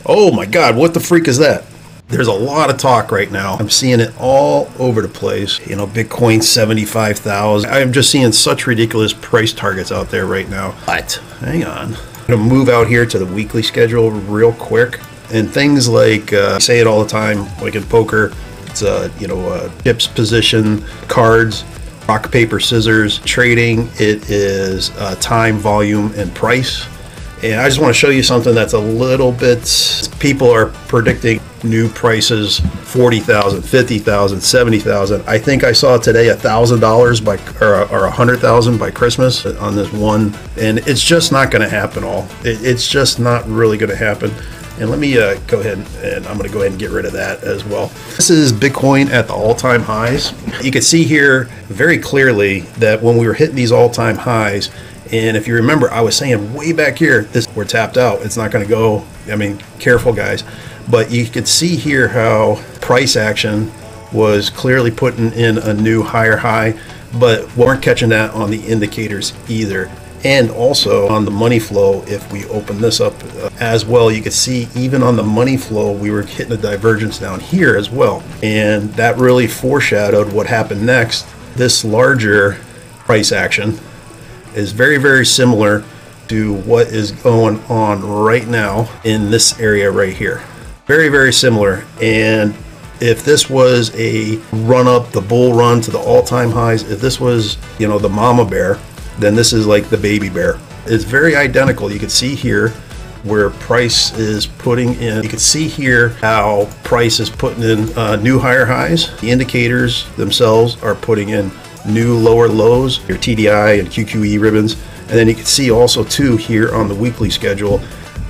Oh my God, what the freak is that? There's a lot of talk right now. I'm seeing it all over the place. You know, Bitcoin 75,000. I'm just seeing such ridiculous price targets out there right now. But hang on. I'm gonna move out here to the weekly schedule real quick. And things like, I say it all the time, like in poker, it's chips position, cards, rock, paper, scissors. Trading, it is time, volume, and price. And I just want to show you something that's a little bit, people are predicting new prices, 40,000, 50,000, 70,000. I think I saw today $1,000 or 100,000 by Christmas on this one. And it's just not going to happen it's just not really going to happen. And let me go ahead and I'm going to go ahead and get rid of that as well. This is Bitcoin at the all-time highs. You can see here very clearly that when we were hitting these all-time highs, and if you remember, I was saying way back here, we're tapped out. It's not going to go. I mean, careful, guys. But you could see here how price action was clearly putting in a new higher high, but we weren't catching that on the indicators either. And also on the money flow, if we open this up as well, you can see even on the money flow, we were hitting a divergence down here as well. And that really foreshadowed what happened next. This larger price action is very, very similar to what is going on right now in this area right here. Very, very similar. And if this was a run up, the bull run to the all-time highs, if this was, you know, the mama bear, then this is like the baby bear. It's very identical. You can see here where price is putting in, you can see here how price is putting in new higher highs. The indicators themselves are putting in new lower lows, your TDI and QQE ribbons. And then you can see also too here on the weekly schedule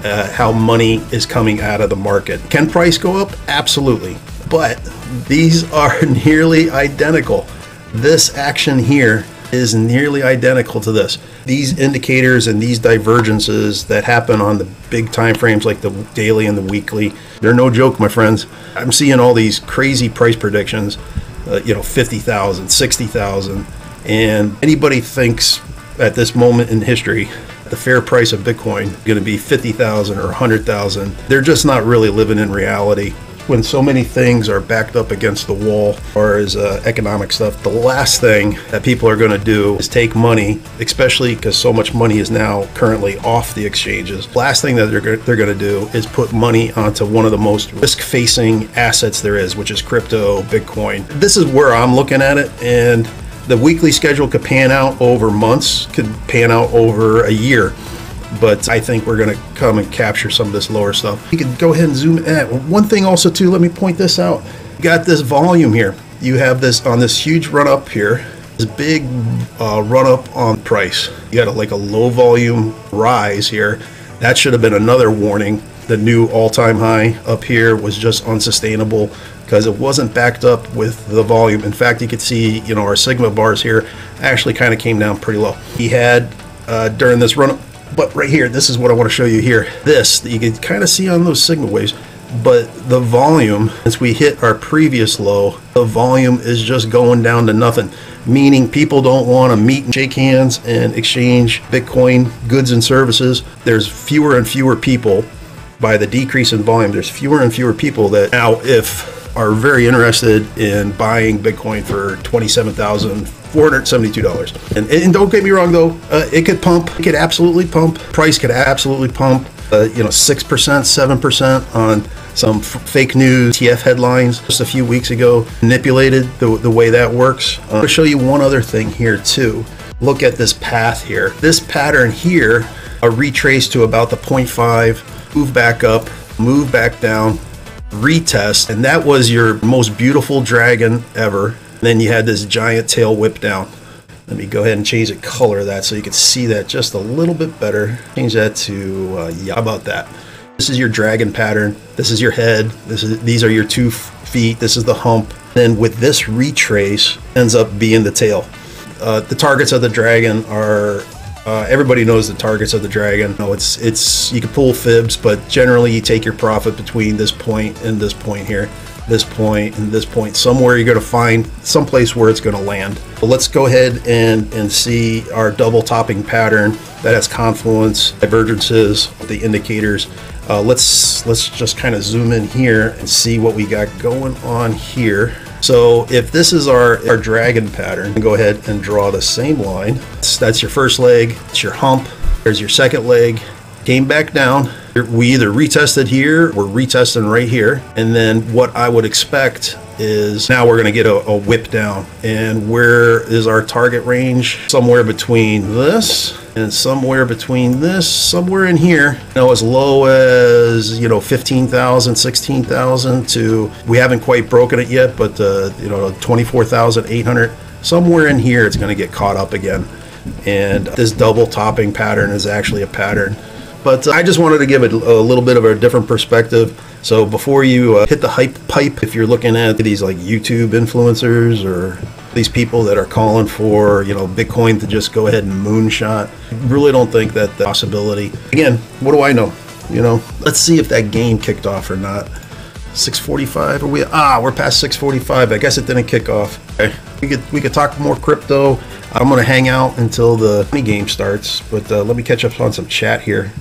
how money is coming out of the market. Can price go up? Absolutely. But these are nearly identical. This action here is nearly identical to this. These indicators and these divergences that happen on the big time frames like the daily and the weekly, they're no joke, my friends. I'm seeing all these crazy price predictions, 50,000, 60,000, and anybody thinks at this moment in history the fair price of Bitcoin is going to be 50,000 or 100,000. They're just not really living in reality. When so many things are backed up against the wall as far as economic stuff, the last thing that people are going to do is take money, especially because so much money is now currently off the exchanges. Last thing that they're going to do is put money onto one of the most risk-facing assets there is, which is crypto, Bitcoin. This is where I'm looking at it, and the weekly schedule could pan out over months, could pan out over a year. But I think we're going to come and capture some of this lower stuff. You can go ahead and zoom in. One thing also too, let me point this out. You got this volume here. You have this on this huge run up here, this big run up on price. You got like a low volume rise here. That should have been another warning. The new all-time high up here was just unsustainable because it wasn't backed up with the volume. In fact, you could see, our Sigma bars here actually kind of came down pretty low. He had during this run up. But right here, this is what I want to show you here. This, you can kind of see on those Sigma waves, but the volume, as we hit our previous low, the volume is just going down to nothing, meaning people don't want to meet and shake hands and exchange Bitcoin goods and services. There's fewer and fewer people. By the decrease in volume, there's fewer and fewer people that now, if are very interested in buying Bitcoin for $27,472. And don't get me wrong though, it could pump. It could absolutely pump. Price could absolutely pump. 6%, 7% on some fake news TF headlines just a few weeks ago. Manipulated the way that works. I'm going to show you one other thing here too. Look at this path here. This pattern here, a retrace to about the 0.5, move back up, move back down, retest, and that was your most beautiful dragon ever. Then you had this giant tail whip down. Let me go ahead and change the color of that so you can see that just a little bit better. Change that to yeah, how about that? This is your dragon pattern. This is your head. These are your 2 feet. This is the hump. Then with this retrace ends up being the tail. The targets of the dragon are everybody knows the targets of the dragon. It's you can pull fibs, but generally you take your profit between this point and this point here, this point and this point. Somewhere you're going to find someplace where it's going to land. But let's go ahead and see our double topping pattern that has confluence, divergences, the indicators. Let's just kind of zoom in here and see what we got going on here. So if this is our dragon pattern, go ahead and draw the same line. That's your first leg, it's your hump, there's your second leg, came back down. We either retested here or retesting right here. And then what I would expect is now we're going to get a whip down. And where is our target range? Somewhere between this and somewhere between this, somewhere in here, as low as 15,000, 16,000 to, we haven't quite broken it yet, but 24,800, somewhere in here it's going to get caught up again. And this double topping pattern is actually a pattern. But I just wanted to give it a little bit of a different perspective. So before you hit the hype pipe, if you're looking at these like YouTube influencers or these people that are calling for, Bitcoin to just go ahead and moonshot, I really don't think that the possibility. Again, what do I know? Let's see if that game kicked off or not. 6:45? We're past 6:45. I guess it didn't kick off. Okay. We could talk more crypto. I'm gonna hang out until the game starts, but let me catch up on some chat here.